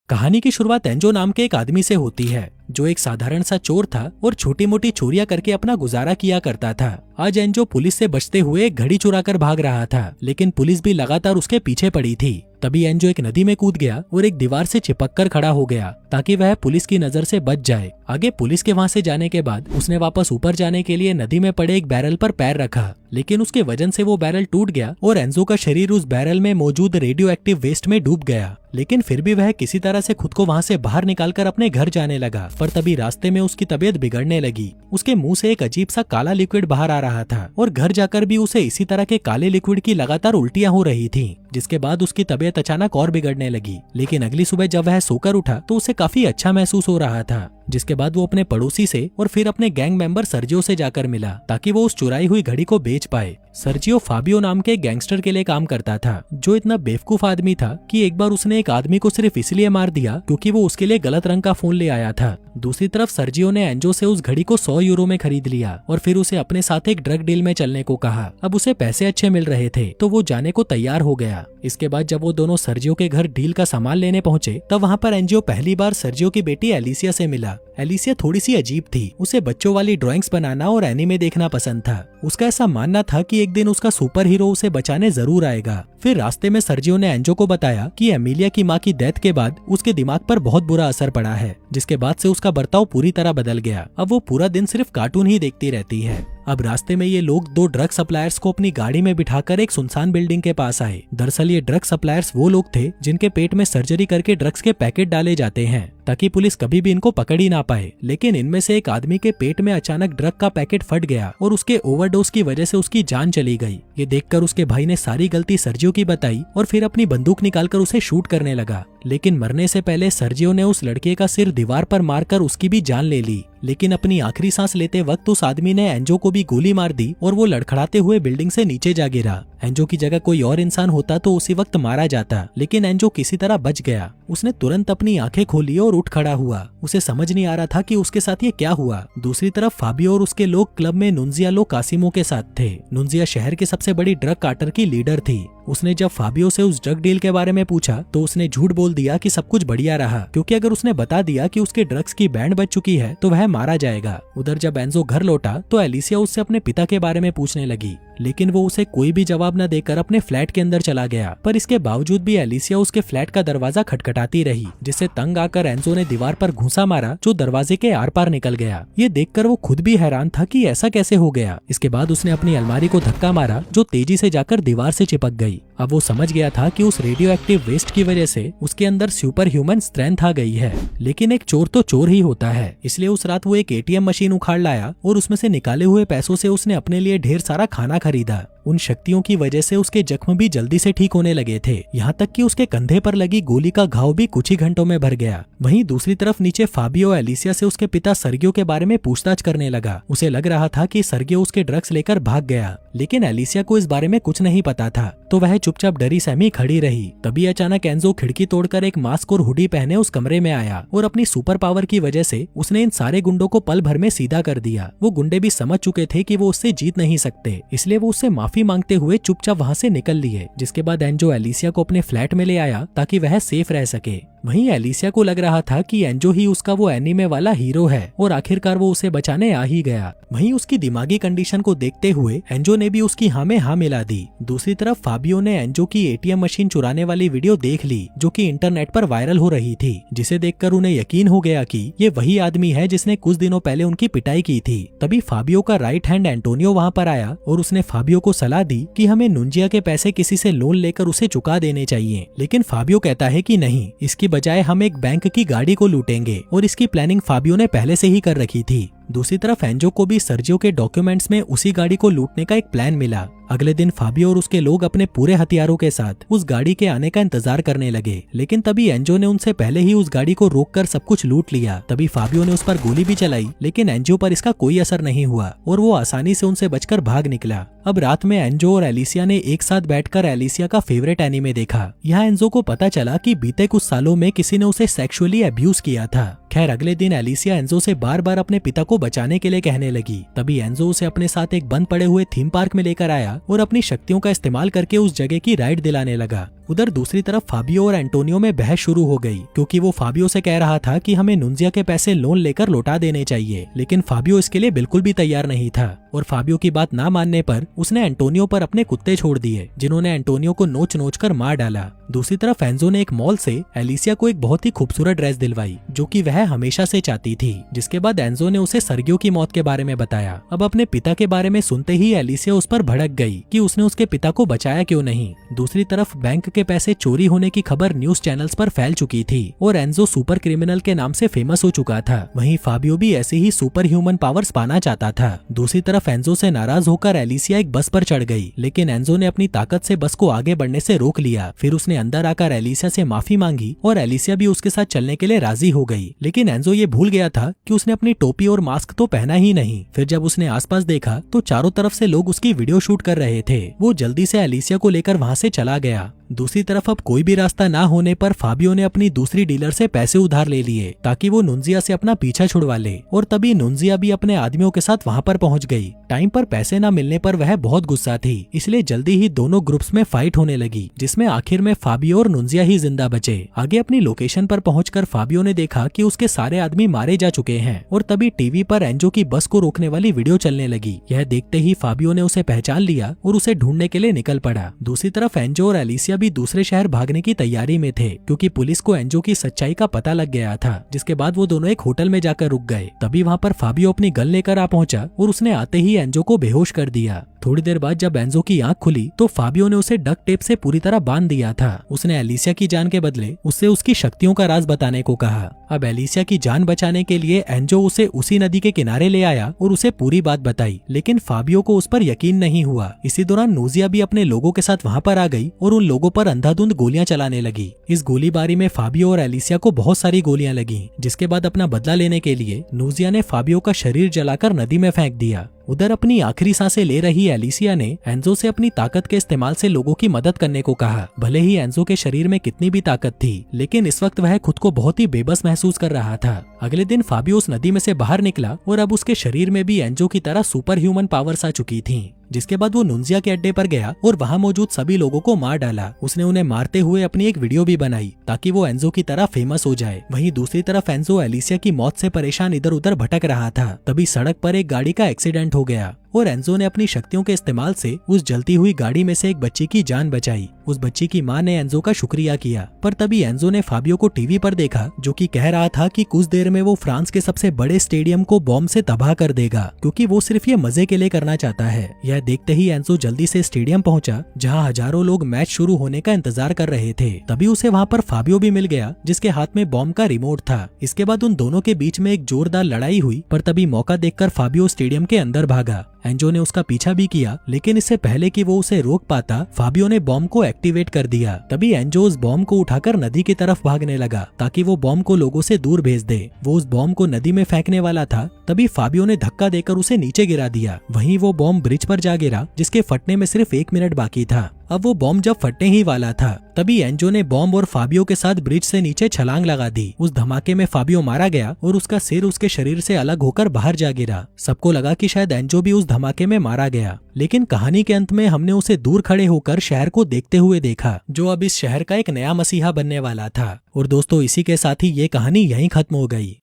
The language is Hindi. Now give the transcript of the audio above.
कहानी की शुरुआत एंजो नाम के एक आदमी से होती है जो एक साधारण सा चोर था और छोटी मोटी चोरियां करके अपना गुजारा किया करता था। आज एंजो पुलिस से बचते हुए एक घड़ी चुरा कर भाग रहा था, लेकिन पुलिस भी लगातार उसके पीछे पड़ी थी। तभी एंजो एक नदी में कूद गया और एक दीवार से चिपक कर खड़ा हो गया ताकि वह पुलिस की नजर से बच जाए। आगे पुलिस के वहां से जाने के बाद उसने वापस ऊपर जाने के लिए नदी में पड़े एक बैरल पर पैर रखा, लेकिन उसके वजन से वो बैरल टूट गया और एंजो का शरीर उस बैरल में मौजूद रेडियो एक्टिव वेस्ट में डूब गया। लेकिन फिर भी वह किसी तरह से खुद को वहां से बाहर निकालकर अपने घर जाने लगा, पर तभी रास्ते में उसकी तबीयत बिगड़ने लगी। उसके मुंह से एक अजीब सा काला लिक्विड बाहर आ रहा था और घर जाकर भी उसे इसी तरह के काले लिक्विड की लगातार उल्टियां हो रही थी, जिसके बाद उसकी तबीयत अचानक और बिगड़ने लगी। लेकिन अगली सुबह जब वह सोकर उठा तो उसे काफी अच्छा महसूस हो रहा था, जिसके बाद वो अपने पड़ोसी से और फिर अपने गैंग मेंबर सर्जियो से जाकर मिला ताकि वो उस चुराई हुई घड़ी को बेच पाए। सर्जियो फाबियो नाम के गैंगस्टर के लिए काम करता था, जो इतना बेवकूफ आदमी था कि एक बार उसने एक आदमी को सिर्फ इसलिए मार दिया क्योंकि वो उसके लिए गलत रंग का फोन ले आया था। दूसरी तरफ सर्जियो ने एंजो से उस घड़ी को 100 यूरो में खरीद लिया और फिर उसे अपने साथ एक ड्रग डील में चलने को कहा। अब उसे पैसे अच्छे मिल रहे थे तो वो जाने को तैयार हो गया। इसके बाद जब वो दोनों सर्जियो के घर डील का सामान लेने पहुंचे तब वहां पर एंजो पहली बार सर्जियो की बेटी एलिसिया से मिला। एलिसिया थोड़ी सी अजीब थी, उसे बच्चों वाली ड्राइंग्स बनाना और एनीमे देखना पसंद था। उसका ऐसा मानना था कि एक दिन उसका सुपर हीरो उसे बचाने जरूर आएगा। फिर रास्ते में सर्जियो ने एंजो को बताया कि एमिलिया की माँ की डेथ के बाद उसके दिमाग पर बहुत बुरा असर पड़ा है, जिसके बाद से उसका बर्ताव पूरी तरह बदल गया। अब वो पूरा दिन सिर्फ कार्टून ही देखती रहती है। अब रास्ते में ये लोग 2 ड्रग सप्लायर्स को अपनी गाड़ी में बिठाकर एक सुनसान बिल्डिंग के पास आए। दरअसल ये ड्रग सप्लायर्स वो लोग थे जिनके पेट में सर्जरी करके ड्रग्स के पैकेट डाले जाते हैं ताकि पुलिस कभी भी इनको पकड़ ही ना पाए। लेकिन इनमें से एक आदमी के पेट में अचानक ड्रग का पैकेट फट गया और उसके ओवरडोज की वजह से उसकी जान चली गई। ये देखकर उसके भाई ने सारी गलती सर्जियो की बताई और फिर अपनी बंदूक निकालकर उसे शूट करने लगा। लेकिन मरने से पहले सर्जियो ने उस लड़के का सिर दीवार पर मारकर उसकी भी जान ले ली। लेकिन अपनी आखिरी सांस लेते वक्त उस आदमी ने एंजो को भी गोली मार दी और वो लड़खड़ाते हुए बिल्डिंग से नीचे जा गिरा। एंजो की जगह कोई और इंसान होता तो उसी वक्त मारा जाता, लेकिन एंजो किसी तरह बच गया। उसने तुरंत अपनी आंखें खोली और उठ खड़ा हुआ। उसे समझ नहीं आ रहा था कि उसके साथ ये क्या हुआ। दूसरी तरफ फाबियो और उसके लोग क्लब में नुंजिया लो कासिमो के साथ थे। नुंजिया शहर की सबसे बड़ी ड्रग कार्टर की लीडर थी। उसने जब फाबियो से उस ड्रग डील के बारे में पूछा तो उसने झूठ बोल दिया कि सब कुछ बढ़िया रहा, क्योंकि अगर उसने बता दिया कि उसके ड्रग्स की बैंड बच चुकी है तो वह मारा जाएगा। उधर जब एंजो घर लौटा तो एलिसिया उससे अपने पिता के बारे में पूछने लगी, लेकिन वो उसे कोई भी जवाब न देकर अपने फ्लैट के अंदर चला गया। पर इसके बावजूद भी एलिसिया उसके फ्लैट का दरवाजा खटखटाती रही, जिससे तंग आकर एंजो ने दीवार पर घूंसा मारा जो दरवाजे के आर पार निकल गया। ये देखकर वो खुद भी हैरान था कि ऐसा कैसे हो गया। इसके बाद उसने अपनी अलमारी को धक्का मारा जो तेजी से जाकर दीवार से चिपक गई। अब वो समझ गया था कि उस रेडियो एक्टिव वेस्ट की वजह से उसके अंदर सुपर ह्यूमन स्ट्रेंथ आ गई है। लेकिन एक चोर तो चोर ही होता है, इसलिए उस रात वो एक एटीएम मशीन उखाड़ लाया और उसमें से निकाले हुए पैसों से उसने अपने लिए ढेर सारा खाना खरीदा। उन शक्तियों की वजह से उसके जख्म भी जल्दी से ठीक होने लगे थे, यहाँ तक कि उसके कंधे पर लगी गोली का घाव भी कुछ ही घंटों में भर गया। वहीं दूसरी तरफ नीचे फाबियो एलिसिया से उसके पिता सर्गियो के बारे में पूछताछ करने लगा। उसे लग रहा था कि सर्गियो उसके ड्रग्स लेकर भाग गया, लेकिन एलिसिया को इस बारे में कुछ नहीं पता था, तो वह चुपचाप डरी सहमी खड़ी रही। तभी अचानक एंजो खिड़की तोड़कर एक मास्क और हुडी पहने उस कमरे में आया और अपनी सुपर पावर की वजह से उसने इन सारे गुंडों को पल भर में सीधा कर दिया। वो गुंडे भी समझ चुके थे कि वो उससे जीत नहीं सकते, इसलिए वो उससे माफी मांगते हुए चुपचाप वहां से निकल लिए। जिसके बाद एंजो एलिसिया को अपने फ्लैट में ले आया ताकि वह सेफ रह सके। वहीं एलिसिया को लग रहा था कि एंजो ही उसका वो एनीमे वाला हीरो है और आखिरकार वो उसे बचाने आ ही गया। वहीं उसकी दिमागी कंडीशन को देखते हुए एंजो ने भी उसकी हाँ में हाँ मिला दी। दूसरी तरफ फाबियो ने एंजो की एटीएम मशीन चुराने वाली वीडियो देख ली जो कि इंटरनेट पर वायरल हो रही थी, जिसे देखकर उन्हें यकीन हो गया कि ये वही आदमी है जिसने कुछ दिनों पहले उनकी पिटाई की थी। तभी फाबियो का राइट हैंड एंटोनियो वहां पर आया और उसने फाबियो को सलाह दी कि हमें नुंजिया के पैसे किसी से लोन लेकर उसे चुका देने चाहिए। लेकिन फाबियो कहता है कि नहीं, इसकी बजाय हम एक बैंक की गाड़ी को लूटेंगे और इसकी प्लानिंग फाबियो ने पहले से ही कर रखी थी। दूसरी तरफ एंजो को भी सर्जियो के डॉक्यूमेंट्स में उसी गाड़ी को लूटने का एक प्लान मिला। अगले दिन फाबियो और उसके लोग अपने पूरे हथियारों के साथ उस गाड़ी के आने का इंतजार करने लगे, लेकिन तभी एंजो ने उनसे पहले ही उस गाड़ी को रोककर सब कुछ लूट लिया। तभी फाबियो ने उस पर गोली भी चलाई, लेकिन एंजो पर इसका कोई असर नहीं हुआ और वो आसानी से उनसे बचकर भाग निकला। अब रात में एंजो और एलिसिया ने एक साथ बैठकर एलिसिया का फेवरेट एनीमे देखा। यहाँ एंजो को पता चला कि बीते कुछ सालों में किसी ने उसे सेक्सुअली अब्यूज किया था। खैर अगले दिन एलिसिया एंजो से बार बार अपने पिता को बचाने के लिए कहने लगी। तभी एंजो उसे अपने साथ एक बंद पड़े हुए थीम पार्क में लेकर आया और अपनी शक्तियों का इस्तेमाल करके उस जगह की राइड दिलाने लगा। उधर दूसरी तरफ फाबियो और एंटोनियो में बहस शुरू हो गई, क्योंकि वो फाबियो से कह रहा था कि हमें नुंजिया के पैसे लोन लेकर लौटा देने चाहिए, लेकिन फाबियो इसके लिए बिल्कुल भी तैयार नहीं था और फाबियो की बात ना मानने पर उसने एंटोनियो पर अपने कुत्ते छोड़ दिए, जिन्होंने एंटोनियो को नोच नोच कर मार डाला। दूसरी तरफ एंजो ने एक मॉल से एलिसिया को एक बहुत ही खूबसूरत ड्रेस दिलवाई, जो कि वह हमेशा से चाहती थी। जिसके बाद एंजो ने उसे सर्गियो की मौत के बारे में बताया। अब अपने पिता के बारे में सुनते ही एलिसिया उस पर भड़क गई कि उसने उसके पिता को बचाया क्यों नहीं। दूसरी तरफ बैंक के पैसे चोरी होने की खबर न्यूज चैनल्स पर फैल चुकी थी और एंजो सुपर क्रिमिनल के नाम से फेमस हो चुका था। वहीं फाबियो भी ऐसे ही सुपर ह्यूमन पावर्स पाना चाहता था। दूसरी तरफ एंजो से नाराज होकर एलिसिया एक बस पर चढ़ गई, लेकिन एंजो ने अपनी ताकत से बस को आगे बढ़ने से रोक लिया। फिर उसने अंदर आकर एलिसिया से माफी मांगी और एलिसिया भी उसके साथ चलने के लिए राजी हो गई। लेकिन एंजो ये भूल गया था कि उसने अपनी टोपी और मास्क तो पहना ही नहीं। फिर जब उसने आसपास देखा तो चारों तरफ से लोग उसकी वीडियो शूट कर रहे थे। वो जल्दी से एलिसिया को लेकर वहाँ से चला गया। दूसरी तरफ अब कोई भी रास्ता ना होने पर फाबियो ने अपनी दूसरी डीलर से पैसे उधार ले लिए ताकि वो नुंजिया से अपना पीछा छुड़वा ले, और तभी नुंजिया भी अपने आदमियों के साथ वहाँ पर पहुँच गई। टाइम पर पैसे न मिलने पर वह बहुत गुस्सा थी, इसलिए जल्दी ही दोनों ग्रुप्स में फाइट होने लगी, जिसमें आखिर में फाबियो और नुंजिया ही जिंदा बचे। आगे अपनी लोकेशन पर पहुंचकर फाबियो ने देखा कि उसके सारे आदमी मारे जा चुके हैं, और तभी टीवी पर एंजो की बस को रोकने वाली वीडियो चलने लगी। यह देखते ही फाबियो ने उसे पहचान लिया और उसे ढूंढने के लिए निकल पड़ा। दूसरी तरफ एंजो और एलिसिया भी दूसरे शहर भागने की तैयारी में थे, क्योंकि पुलिस को एंजो की सच्चाई का पता लग गया था। जिसके बाद वो दोनों एक होटल में जाकर रुक गए। तभी वहाँ पर फाबियो अपनी गन लेकर आ पहुंचा और उसने आते ही एंजो को बेहोश कर दिया। थोड़ी देर बाद जब एंजो की आंख खुली तो फाबियो ने उसे डक टेप से पूरी तरह बांध दिया था। उसने एलिसिया की जान के बदले उससे उसकी शक्तियों का राज बताने को कहा। अब एलिसिया की जान बचाने के लिए एंजो उसे उसी नदी के किनारे ले आया और उसे पूरी बात बताई, लेकिन फाबियो को उस पर यकीन नहीं हुआ। इसी दौरान नूजिया भी अपने लोगों के साथ वहाँ पर आ गई और उन लोगों पर अंधाधुंध गोलियां चलाने लगी। इस गोलीबारी में फाबियो और एलिसिया को बहुत सारी गोलियां लगी, जिसके बाद अपना बदला लेने के लिए नूजिया ने फाबियो का शरीर जलाकर नदी में फेंक दिया। उधर अपनी आखिरी सांसें ले रही एलिसिया ने एंजो से अपनी ताकत के इस्तेमाल से लोगों की मदद करने को कहा। भले ही एंजो के शरीर में कितनी भी ताकत थी, लेकिन इस वक्त वह खुद को बहुत ही बेबस महसूस कर रहा था। अगले दिन फाबियो उस नदी में से बाहर निकला और अब उसके शरीर में भी एंजो की तरह सुपर ह्यूमन पावर्स आ चुकी थी। जिसके बाद वो नुंजिया के अड्डे पर गया और वहाँ मौजूद सभी लोगों को मार डाला। उसने उन्हें मारते हुए अपनी एक वीडियो भी बनाई ताकि वो एंजो की तरह फेमस हो जाए। वहीं दूसरी तरफ एंजो एलिसिया की मौत से परेशान इधर उधर भटक रहा था। तभी सड़क पर एक गाड़ी का एक्सीडेंट हो गया और एंजो ने अपनी शक्तियों के इस्तेमाल से उस जलती हुई गाड़ी में से एक बच्ची की जान बचाई। उस बच्ची की मां ने एंजो का शुक्रिया किया, पर तभी एंजो ने फाबियो को टीवी पर देखा, जो कि कह रहा था कि कुछ देर में वो फ्रांस के सबसे बड़े स्टेडियम को बॉम्ब से तबाह कर देगा, क्योंकि वो सिर्फ ये मजे के लिए करना चाहता है। यह देखते ही एंजो जल्दी से स्टेडियम पहुंचा, जहां हजारों लोग मैच शुरू होने का इंतजार कर रहे थे। तभी उसे वहां पर फाबियो भी मिल गया, जिसके हाथ में बॉम्ब का रिमोट था। इसके बाद उन दोनों के बीच में एक जोरदार लड़ाई हुई, पर तभी मौका देखकर फाबियो स्टेडियम के अंदर भागा। एंजो ने उसका पीछा भी किया, लेकिन इससे पहले कि वो उसे रोक पाता, फाबियो ने बॉम्ब को एक्टिवेट कर दिया। तभी एंजो उस बॉम्ब को उठाकर नदी की तरफ भागने लगा ताकि वो बॉम्ब को लोगों से दूर भेज दे। वो उस बॉम्ब को नदी में फेंकने वाला था, तभी फाबियो ने धक्का देकर उसे नीचे गिरा दिया। वहीं वो बॉम्ब ब्रिज पर जा गिरा, जिसके फटने में सिर्फ 1 मिनट बाकी था। अब वो बॉम्ब जब फटने ही वाला था, तभी एंजो ने बॉम्ब और फाबियो के साथ ब्रिज से नीचे छलांग लगा दी। उस धमाके में फाबियो मारा गया और उसका सिर उसके शरीर से अलग होकर बाहर जा गिरा। सबको लगा कि शायद एंजो भी उस धमाके में मारा गया, लेकिन कहानी के अंत में हमने उसे दूर खड़े होकर शहर को देखते हुए देखा, जो अब इस शहर का एक नया मसीहा बनने वाला था। और दोस्तों, इसी के साथ ही ये कहानी यहीं खत्म हो गई।